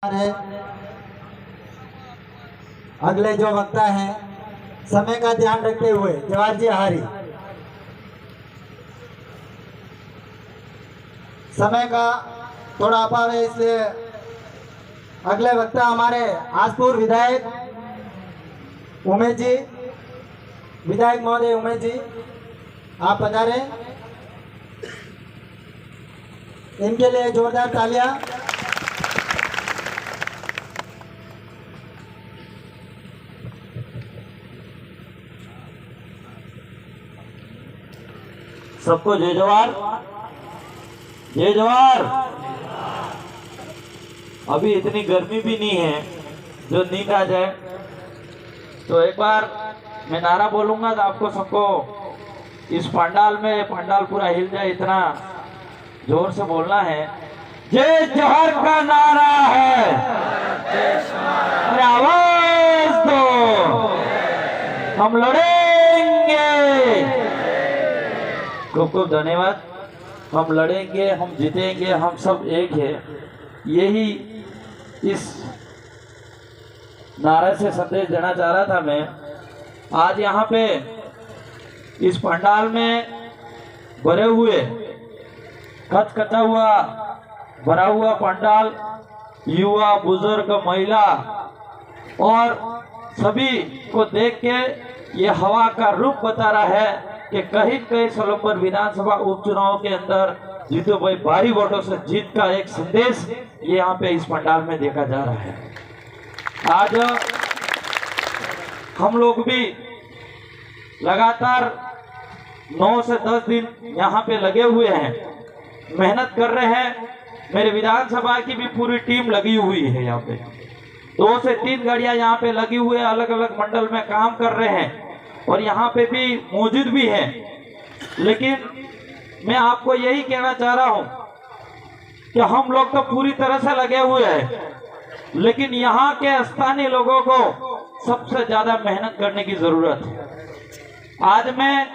है। अगले जो वक्ता हैं समय का ध्यान रखते हुए जवाहर जी हारी। समय का थोड़ा अभाव है, इसलिए अगले वक्ता हमारे आसपुर विधायक उमेश जी, विधायक महोदय उमेश जी, आप पधारे। इनके लिए जोरदार तालियां। सबको जय जवाहर, जय जवाहर। अभी इतनी गर्मी भी नहीं है जो नींद आ जाए। तो एक बार मैं नारा बोलूंगा तो आपको सबको इस पंडाल में, पंडाल पूरा हिल जाए इतना जोर से बोलना है। जय जवाहर का नारा है, अरे आवाज दो, हम लड़ेंगे। खूब खूब धन्यवाद। हम लड़ेंगे, हम जीतेंगे, हम सब एक है, यही इस नारे से संदेश देना चाह रहा था मैं। आज यहाँ पे इस पंडाल में भरे हुए, खचखचा हुआ भरा हुआ पंडाल, युवा, बुजुर्ग, महिला और सभी को देख के ये हवा का रूप बता रहा है कि कहीं कहीं सोलंबर विधानसभा उपचुनाव के अंदर जीतो भाई भारी वोटों से जीत का एक संदेश ये यहाँ पे इस पंडाल में देखा जा रहा है। आज हम लोग भी लगातार 9 से 10 दिन यहाँ पे लगे हुए हैं, मेहनत कर रहे हैं। मेरे विधानसभा की भी पूरी टीम लगी हुई है। यहाँ पे 2 से 3 गाड़ियां यहाँ पे लगी हुई है, अलग अलग मंडल में काम कर रहे हैं और यहाँ पे भी मौजूद भी है। लेकिन मैं आपको यही कहना चाह रहा हूँ कि हम लोग तो पूरी तरह से लगे हुए हैं, लेकिन यहाँ के स्थानीय लोगों को सबसे ज्यादा मेहनत करने की जरूरत है। आज मैं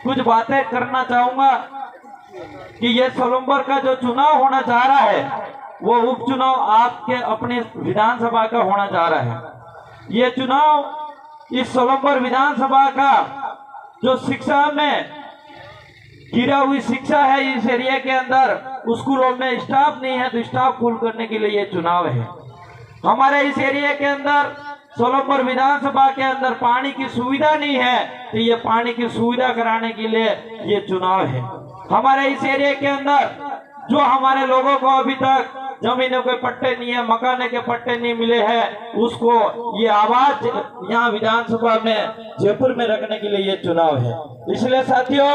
कुछ बातें करना चाहूंगा कि ये सोलंबर का जो चुनाव होना चाह रहा है वो उपचुनाव आपके अपने विधानसभा का होना चाह रहा है। ये चुनाव इस सोलंबर विधानसभा का जो शिक्षा में गिरा हुई शिक्षा है इस एरिया के अंदर, स्कूलों में स्टाफ नहीं है तो स्टाफ फुल करने के लिए ये चुनाव है। हमारे इस एरिया के अंदर सोलंबर विधानसभा के अंदर पानी की सुविधा नहीं है तो ये पानी की सुविधा कराने के लिए ये चुनाव है। हमारे इस एरिया के अंदर जो हमारे लोगों को अभी तक जमीनों के पट्टे नहीं है, मकाने के पट्टे नहीं मिले हैं, उसको ये आवाज यहाँ विधानसभा में जयपुर में रखने के लिए ये चुनाव है। इसलिए साथियों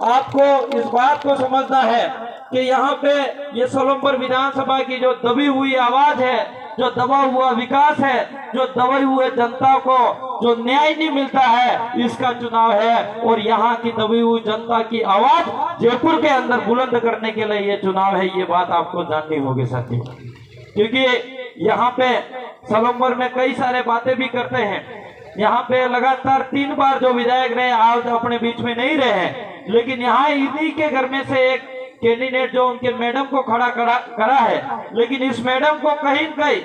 आपको इस बात को समझना है कि यहाँ पे ये सोलंबर विधानसभा की जो दबी हुई आवाज है, जो दबा हुआ विकास है, जो दबे हुए जनता को जो न्याय नहीं मिलता है, इसका चुनाव है। और यहाँ की दबी हुई जनता की आवाज जयपुर के अंदर बुलंद करने के लिए ये चुनाव है। ये बात आपको जाननी होगी साथियों, क्योंकि यहाँ पे सोलंबर में कई सारे बातें भी करते हैं। यहाँ पे लगातार 3 बार जो विधायक रहे आज अपने बीच में नहीं रहे, लेकिन यहाँ इन्हीं के घर में से एक कैंडिडेट जो उनके मैडम को खड़ा करा है, लेकिन इस मैडम को कहीं कहीं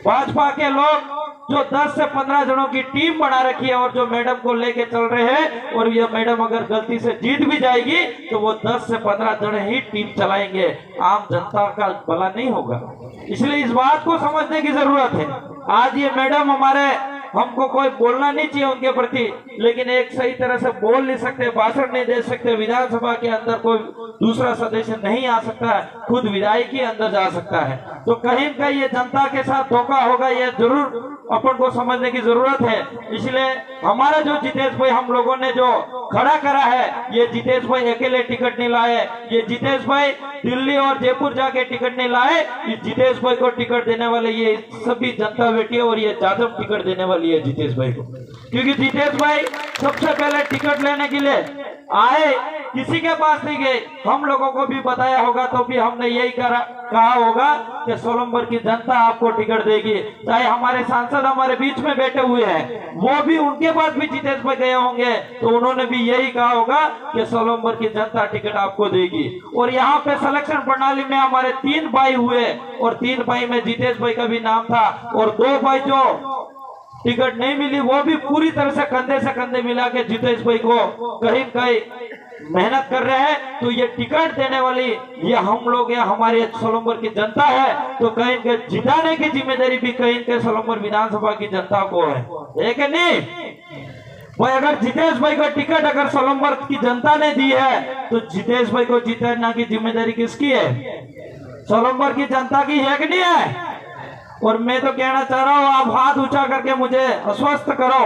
भाजपा के लोग जो 10 से 15 जनों की टीम बना रखी है और जो मैडम को लेके चल रहे हैं, और ये मैडम अगर गलती से जीत भी जाएगी तो वो 10 से 15 जने ही टीम चलाएंगे, आम जनता का भला नहीं होगा। इसलिए इस बात को समझने की जरूरत है। आज ये मैडम हमारे, हमको कोई बोलना नहीं चाहिए उनके प्रति, लेकिन एक सही तरह से बोल नहीं सकते, भाषण नहीं दे सकते, विधानसभा के अंदर कोई दूसरा सदस्य नहीं आ सकता है, खुद विधायक ही अंदर जा सकता है। तो कहीं का ये जनता के साथ धोखा होगा, ये जरूर अपन को समझने की जरूरत है। इसलिए हमारा जो जितेश भाई हम लोगों ने जो खड़ा करा है, ये जितेश भाई अकेले टिकट नहीं लाए, ये जितेश भाई दिल्ली और जयपुर जाके टिकट नहीं लाए। इस जितेश भाई को टिकट देने वाले ये सभी जनता बैठी है और ये जादव टिकट देने वाली है जितेश भाई को, क्योंकि जितेश भाई सबसे पहले टिकट लेने के लिए आए, किसी के पास नहीं गए। हम लोगों को भी बताया होगा तो भी हमने यही कहा होगा कि सोलंबर की जनता आपको टिकट देगी। चाहे हमारे सांसद हमारे बीच में बैठे हुए हैं, वो भी उनके पास भी जितेश भाई गए होंगे तो उन्होंने भी यही कहा होगा कि सोलंबर की जनता टिकट आपको देगी। और यहाँ पे सिलेक्शन प्रणाली में हमारे 3 भाई हुए और 3 भाई में जितेश भाई का भी नाम था, और 2 भाई जो टिकट नहीं मिली वो भी पूरी तरह से कंधे मिला के जितेश भाई को कहीं कहीं मेहनत कर रहे हैं। तो ये टिकट देने वाली ये हम लोग या हमारे सोलंबर की जनता है, तो कहीं के जिताने की जिम्मेदारी भी कहीं के सोलंबर विधानसभा की जनता को है कि नहीं भाई। अगर जितेश भाई को टिकट अगर सोलंबर की जनता ने दी है तो जितेश भाई को जिताने की जिम्मेदारी किसकी है? सोलंबर की जनता की है कि नहीं है? और मैं तो कहना चाह रहा हूँ, आप हाथ ऊंचा करके मुझे आश्वस्त करो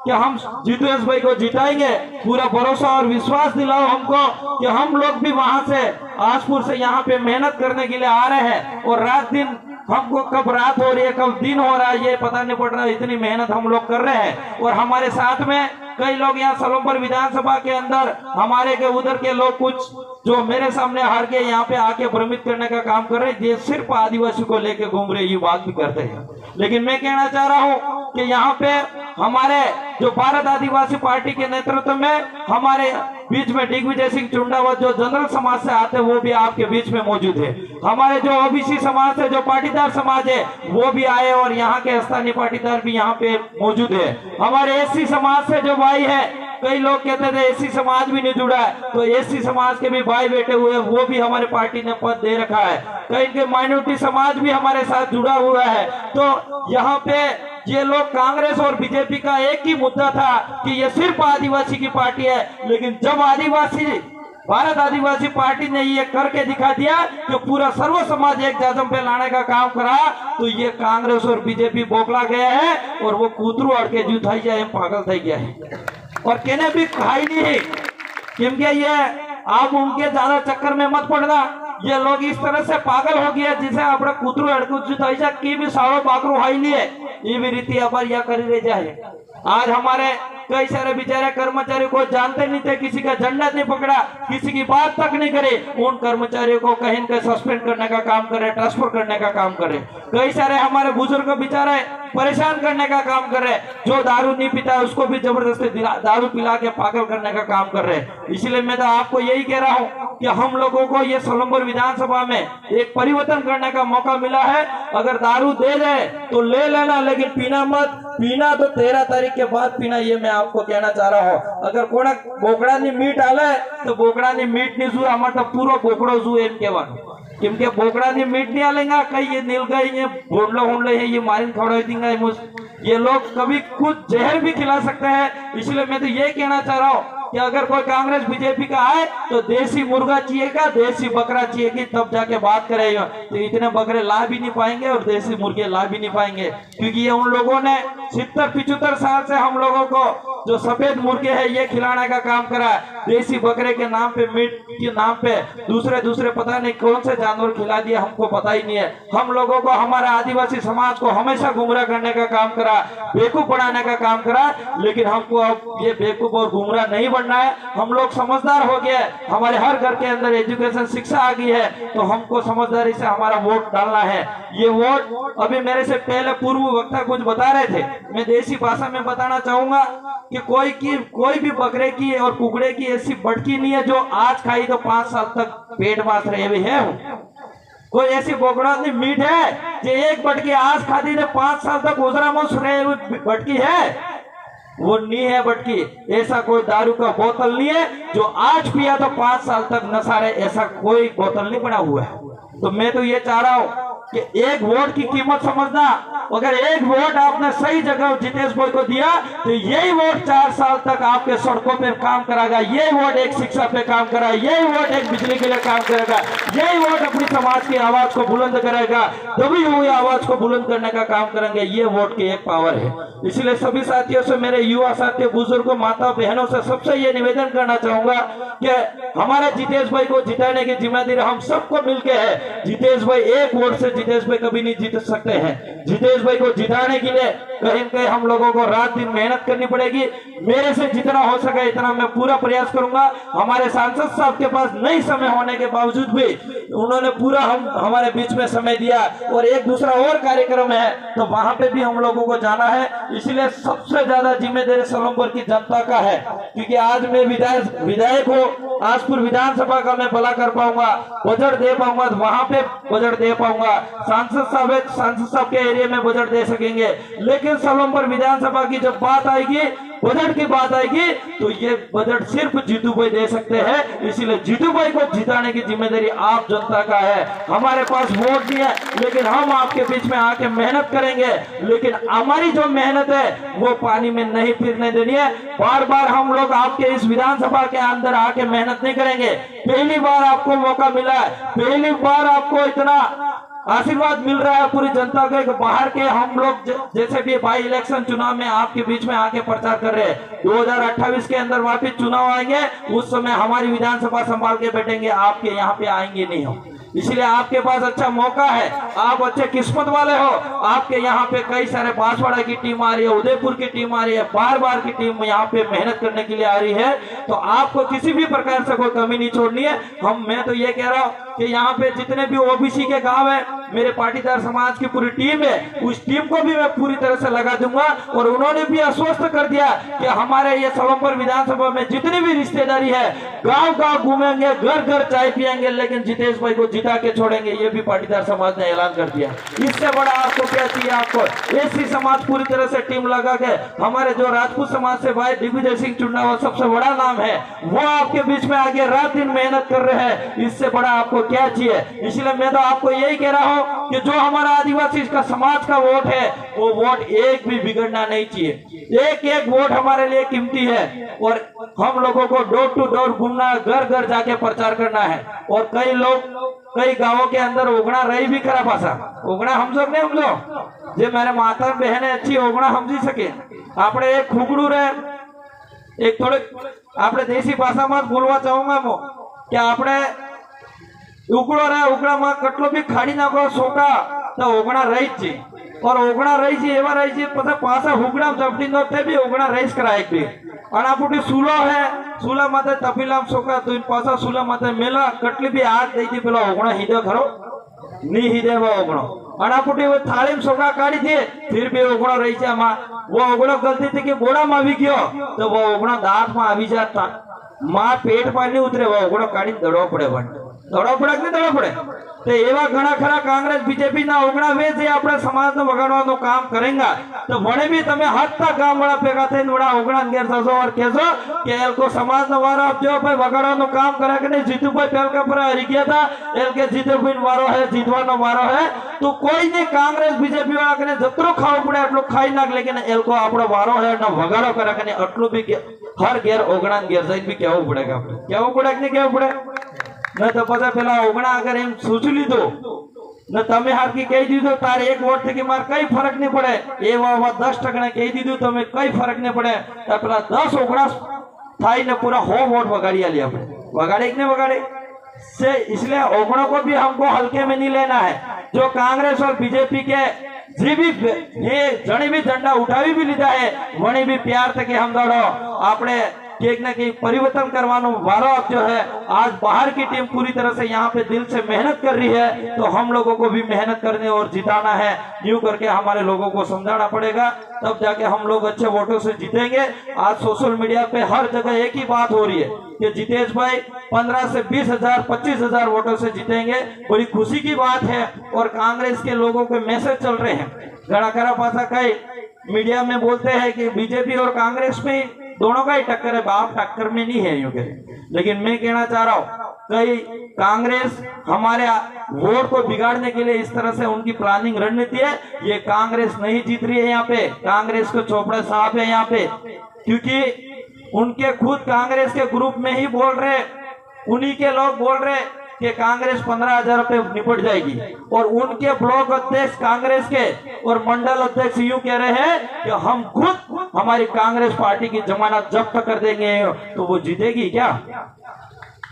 कि हम जितेश भाई को जिताएंगे। पूरा भरोसा और विश्वास दिलाओ हमको कि हम लोग भी वहां से आसपुर से यहाँ पे मेहनत करने के लिए आ रहे हैं, और रात दिन हमको कब रात हो रही है कब दिन हो रहा है ये पता नहीं पड़ रहा, इतनी मेहनत हम लोग कर रहे हैं। और हमारे साथ में कई लोग यहाँ सोलंबर विधानसभा के अंदर हमारे के उधर के लोग कुछ जो मेरे सामने हार के यहाँ पे आके भ्रमित करने का काम कर रहे हैं, ये सिर्फ आदिवासी को लेके घूम रहे, ये बात भी करते हैं। लेकिन मैं कहना चाह रहा हूँ कि यहाँ पे हमारे जो भारत आदिवासी पार्टी के नेतृत्व में हमारे बीच में दिग्विजय सिंह चुंडावत जो जनरल समाज से आते हैं वो भी आपके बीच में मौजूद है। हमारे जो ओबीसी समाज है, जो पाटीदार समाज है, वो भी आए और यहाँ के स्थानीय पाटीदार भी यहाँ पे मौजूद है। हमारे एससी समाज से जो भाई है, कई लोग कहते थे एससी समाज भी नहीं जुड़ा है, तो एससी समाज के भी भाई बैठे हुए हैं, वो भी हमारे पार्टी ने पद दे रखा है। कई के माइनॉरिटी समाज भी हमारे साथ जुड़ा हुआ है। तो यहाँ पे ये लोग कांग्रेस और बीजेपी का एक ही मुद्दा था कि ये सिर्फ आदिवासी की पार्टी है, लेकिन जब आदिवासी भारत आदिवासी पार्टी ने ये करके दिखा दिया कि पूरा सर्व समाज एक जाजम पे लाने का काम करा, तो ये कांग्रेस और बीजेपी बोखला गया है और वो कूतरू अड़के जू थई जाए पागल थई गया है और कहने भी खाई नहीं। क्योंकि ये आप उनके ज्यादा चक्कर में मत पड़ना, ये लोग इस तरह से पागल हो गया जिसे अपने कूतरू अड़कू जू थई जा की भी सारो बाकरू हाई लिए ये भी रीति अपर या कर रह जाए। आज हमारे कई सारे बेचारे कर्मचारी को जानते नहीं थे, किसी का झंडा नहीं पकड़ा, किसी की बात तक नहीं करे, उन कर्मचारियों को कहीं कहीं सस्पेंड करने का काम करे, ट्रांसफर करने का काम करे। कई सारे हमारे बुजुर्ग बेचारे परेशान करने का काम कर रहे, जो दारू नहीं पीता है उसको भी जबरदस्ती दारू पिला के पागल करने का काम कर रहे। इसलिए मैं तो आपको यही कह रहा हूँ कि हम लोगों को ये सोलंबर विधानसभा में एक परिवर्तन करने का मौका मिला है। अगर दारू दे दे तो ले लेना, लेकिन पीना मत, पीना तो 13 तारीख के बाद पीना, ये मैं आपको कहना चाह रहा हूँ। अगर कोई बोकड़ा नहीं मीट आले तो बोकड़ा नहीं मीट नहीं जू हमारा पूरा बोकड़ो जू एम के क्योंकि बोकड़ा नहीं मीट नहीं आलेगा, कई ये नील गए ये भोंडलो होंडले है, ये मारिन खड़ा देंगे, ये लोग कभी खुद जहर भी खिला सकते हैं। इसलिए मैं तो ये कहना चाह रहा हूँ कि अगर कोई कांग्रेस बीजेपी का आए तो देसी मुर्गा चाहिएगा, देसी बकरा चाहिएगी, तब जाके बात करेगा। तो इतने बकरे ला भी नहीं पाएंगे और देसी मुर्गे ला भी नहीं पाएंगे, क्योंकि ये उन लोगों ने 70-75 साल से हम लोगों को जो सफेद मुर्गे है ये खिलाने का काम करा। देसी बकरे के नाम पे, मीट के नाम पे दूसरे पता नहीं कौन से जानवर खिला दिया, हमको पता ही नहीं है। हम लोगों को, हमारा आदिवासी समाज को हमेशा गुमराह करने का काम करा, बेवकूफ बनाने का काम करा। लेकिन हमको अब ये बेवकूफ और गुमराह नहीं बनना है। हम लोग समझदार हो गए, हमारे हर घर के अंदर एजुकेशन शिक्षा आ गई है, तो हमको समझदारी से हमारा वोट डालना है। ये वोट अभी मेरे से पहले पूर्व वक्ता कुछ बता रहे थे, मैं देसी भाषा में बताना चाहूंगा कि कोई भी बकरे की और कुकड़े की ऐसी बटकी नहीं है जो आज खाई तो 5 साल तक पेट मास रहे हुए है। कोई ऐसी बोकड़ा नहीं मीट है जो एक बटकी आज खाती तो 5 साल तक उजरा मुस रहे हुए बटकी है, वो नहीं है बटकी। ऐसा कोई दारू का बोतल नहीं है जो आज पिया तो 5 साल तक नशा रहे, ऐसा कोई बोतल नहीं बना हुआ है। तो मैं तो ये चाह रहा हूँ कि एक वोट की कीमत समझना। अगर एक वोट आपने सही जगह जितेश भाई को दिया तो यही वोट 4 साल तक आपके सड़कों पे काम कराएगा, यही वोट एक शिक्षा पे काम कराएगा, यही वोट एक बिजली के लिए काम करेगा, यही वोट अपनी समाज की आवाज को बुलंद करेगा, दबी हुई आवाज को बुलंद करने का काम करेंगे। ये वोट की एक पावर है। इसलिए सभी साथियों से, मेरे युवा साथियों, बुजुर्गों, माता बहनों से सबसे ये निवेदन करना चाहूंगा कि हमारे जितेश भाई को जिताने की जिम्मेदारी हम सबको मिलकर है। जितेश भाई एक वोट से जितेश भाई कभी नहीं जीत सकते हैं। जितेश भाई को जिताने के लिए कहीं न कहीं हम लोगों को रात दिन मेहनत करनी पड़ेगी। मेरे से जितना हो सके इतना मैं पूरा प्रयास करूंगा। हमारे सांसद साहब के पास नहीं समय होने के बावजूद भी उन्होंने पूरा हमारे बीच में समय दिया, और एक दूसरा और कार्यक्रम है तो वहां पे भी हम लोगों को जाना है। इसलिए सबसे ज्यादा जिम्मेदारी सलमपुर की जनता का है, क्योंकि आज मैं विधायक हूँ, आजपुर विधानसभा का मैं भला कर पाऊंगा, बजट दे पाऊंगा, वहां पे बजट दे पाऊंगा। सांसद साहब के एरिया में बजट दे सकेंगे, लेकिन सलमपुर विधानसभा की जब बात आएगी, बजट की बात आएगी, तो ये बजट सिर्फ जीतू भाई दे सकते हैं। इसलिए जीतू भाई को जिताने की जिम्मेदारी आप जनता का है। हमारे पास वोट नहीं है, लेकिन हम आपके बीच में आके मेहनत करेंगे, लेकिन हमारी जो मेहनत है वो पानी में नहीं फिरने देनी है। बार बार हम लोग आपके इस विधानसभा के अंदर आके मेहनत नहीं करेंगे। पहली बार आपको मौका मिला है, पहली बार आपको इतना आशीर्वाद मिल रहा है पूरी जनता के। बाहर के हम लोग जैसे भी बाई इलेक्शन चुनाव में आपके बीच में आके प्रचार कर रहे हैं, 2028 के अंदर वापिस चुनाव आएंगे, उस समय हमारी विधानसभा संभाल के बैठेंगे, आपके यहाँ पे आएंगे नहीं हम। इसलिए आपके पास अच्छा मौका है, आप अच्छे किस्मत वाले हो। आपके यहाँ पे कई सारे बांसवाड़ा की टीम आ रही है, उदयपुर की टीम आ रही है, बार बार की टीम यहाँ पे मेहनत करने के लिए आ रही है, तो आपको किसी भी प्रकार से कोई कमी नहीं छोड़नी है। मैं तो ये कह रहा हूँ कि यहाँ पे जितने भी ओबीसी के गांव है, मेरे पाटीदार समाज की पूरी टीम है, उस टीम को भी मैं पूरी तरह से लगा दूंगा। और उन्होंने भी आश्वस्त कर दिया कि हमारे ये सलमपुर विधानसभा में जितनी भी रिश्तेदारी है, गांव गांव घूमेंगे, घर घर चाय पियेंगे, लेकिन जितेश भाई को जिता के छोड़ेंगे। ये भी पाटीदार समाज ने ऐलान कर दिया। इससे बड़ा आपको क्या चाहिए? आपको एसी समाज पूरी तरह से टीम लगा के, हमारे जो राजपूत समाज से भाई दिग्विजय सिंह चुनाव सबसे बड़ा नाम है, वो आपके बीच में आगे रात दिन मेहनत कर रहे हैं। इससे बड़ा आपको क्या चाहिए? इसलिए मैं तो आपको यही कह रहा हूँ कि जो हमारा आदिवासी का समाज का वोट है, वो वोट एक भी बिगड़ना नहीं चाहिए। एक एक वोट हमारे लिए कीमती है, और हम लोगों को डोर टू डोर घूमना, घर घर जाके प्रचार करना है। और कई लोग कई गांवों के अंदर ओगना रही भी खरा भाषा, ओगना हम सब नहीं, हम लोग जे मेरे माता बहने अच्छी ओगना समझी सके। આપણે એક ખુગડું રે, એક થોડે આપણે દેશી ભાષામાં બોલવા ચાહુંગા હું કે આપણે ઉકળો રે, ઉકળામાં કેટલો બી ખાડી નાખો સોકા તો ઓગણા રહી જ છે, और ओगणा रही છે એવા રહી છે, પછી પાછા હુગડા ઝપટી નો તે બી ઓગણા રહીશ કરાય બી। અને આપુટી સુલો હે, સુલા માથે તપીલામ સોકા તો પાછા સુલા माथे मेला कटली भी आग दई थी, पेला ओगणा हीदे खरो नी हीदे वो ओगणो। અને આપુટી वो थाली में सोका काढ़ी थी, फिर भी ओगणो रही છે આમાં। वो ओगणो गलती थी कि बोड़ा में आवी गयो तो वो ओगणो दांत में आवी जाता, मां पेट में नहीं उतरे, वो ओगणो काढ़ी दड़ो पड़े, दड़ो पड़े कि नहीं दड़ो पड़े। तो एवा घना खरा कांग्रेस बीजेपी ना ओगणा वे जे आपणे समाज ने वगाड़वानो काम करेंगा, तो वणे भी तमे हत्ता गाम वाला भेगा थईने वड़ा ओगणा घेर थशो और कहेशो कि एलको समाज नो वारो आपजो भाई वगाड़वानो काम करे कि नहीं। जीतूभाई पेलका पर हरी गया था, एलके जीतूभाई वारो है, जीतवानो वारो है, तो कोई नहीं कांग्रेस बीजेपी वाला कने जतरो खाव पड़े એટલું ખાઈ નાખ, लेकिन एलको આપણો वारो है न वगाड़ो करे कि नहीं। એટલું भी हर घेर ओगणा घेर जईने भी कहेवुं पड़ेगा, आपणे कहेवुं पड़े कि नहीं कहेवुं पड़े। न तो पता पेला ओगणा अगर एम सोची लीधो न तमे हारकी कही दीधो तारे एक वोट थी कि मार कई फरक नहीं पड़े, एवा 10 टकने कही दीधु तमे कई फरक नहीं पड़े, तो पेला 10 ओगणा थाई ने पूरा 100 वोट वगाड़ी आली आपने, वगाड़े कि नहीं वगाड़े से। इसलिए ओगणों को भी हमको हल्के में नहीं लेना है। जो कांग्रेस और बीजेपी के जी भी ये जणी भी झंडा उठावी भी लीधा है, वणी भी प्यार तक हम दौड़ो आपने एक न एक परिवर्तन करवानो वारो अब जो है। आज बाहर की टीम पूरी तरह से यहाँ पे दिल से मेहनत कर रही है, तो हम लोगों को भी मेहनत करने और जिताना है। यूं करके हमारे लोगों को समझाना पड़ेगा, तब जाके हम लोग अच्छे वोटों से जीतेंगे। आज सोशल मीडिया पे हर जगह एक ही बात हो रही है कि जितेश भाई 15 से 20 हजार 25 हजार वोटों से जीतेंगे। बड़ी खुशी की बात है, और कांग्रेस के लोगों के मैसेज चल रहे हैं। घड़ा खरा पासा कई मीडिया में बोलते हैं कि बीजेपी और कांग्रेस में दोनों का ही टक्कर है, बाप टक्कर में नहीं है यूं के। लेकिन मैं कहना चाह रहा हूँ कई कांग्रेस हमारे वोट को बिगाड़ने के लिए इस तरह से उनकी प्लानिंग रणनीति है। ये कांग्रेस नहीं जीत रही है यहाँ पे, कांग्रेस को चोपड़ा साहब है यहाँ पे, क्योंकि उनके खुद कांग्रेस के ग्रुप में ही बोल रहे, उन्हीं के लोग बोल रहे कि कांग्रेस 15,000 रुपए निपट जाएगी, और उनके ब्लॉक अध्यक्ष कांग्रेस के और मंडल अध्यक्ष यूं कह रहे हैं कि हम खुद हमारी कांग्रेस पार्टी की जमानत जब्त कर देंगे। तो वो जीतेगी क्या?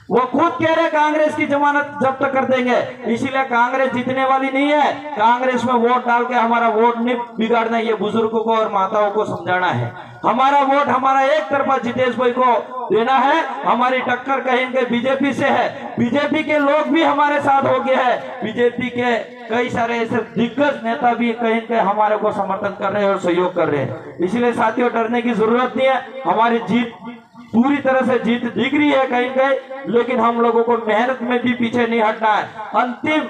वो खुद कह रहे कांग्रेस की जमानत जब्त कर देंगे, इसीलिए कांग्रेस जीतने वाली नहीं है। कांग्रेस में वोट डाल के हमारा वोट नहीं बिगाड़ना, ये बुजुर्गों को और माताओं को समझाना है। हमारा वोट हमारा एक तरफा जितेश भाई को देना है। हमारी टक्कर कहेंगे बीजेपी से है, बीजेपी के लोग भी हमारे साथ हो गए हैं, बीजेपी के कई सारे ऐसे दिग्गज नेता भी कहीं कहीं हमारे को समर्थन कर रहे हैं और सहयोग कर रहे हैं। इसलिए साथियों डरने की जरूरत नहीं है, हमारी जीत पूरी तरह से जीत दिख रही है कहीं कहीं, लेकिन हम लोगों को मेहनत में भी पीछे नहीं हटना है। अंतिम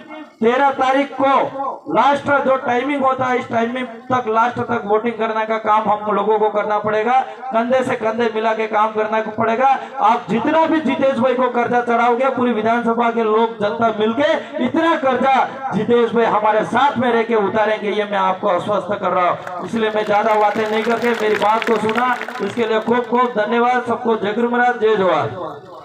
13 तारीख को लास्ट जो टाइमिंग होता है, इस टाइमिंग तक लास्ट तक वोटिंग करने का काम हम लोगों को करना पड़ेगा, कंधे से कंधे मिला के काम करना पड़ेगा। आप जितना भी जितेश भाई को कर्जा चढ़ाओगे, पूरी विधानसभा के लोग जनता मिलके इतना कर्जा जितेश भाई हमारे साथ में रह के उतारेंगे, ये मैं आपको आश्वस्त कर रहा हूँ। इसलिए मैं ज्यादा बातें नहीं करके मेरी बात को सुना, इसके लिए खूब खूब धन्यवाद सबको। जय गुरु महाराज, जय जवाहर।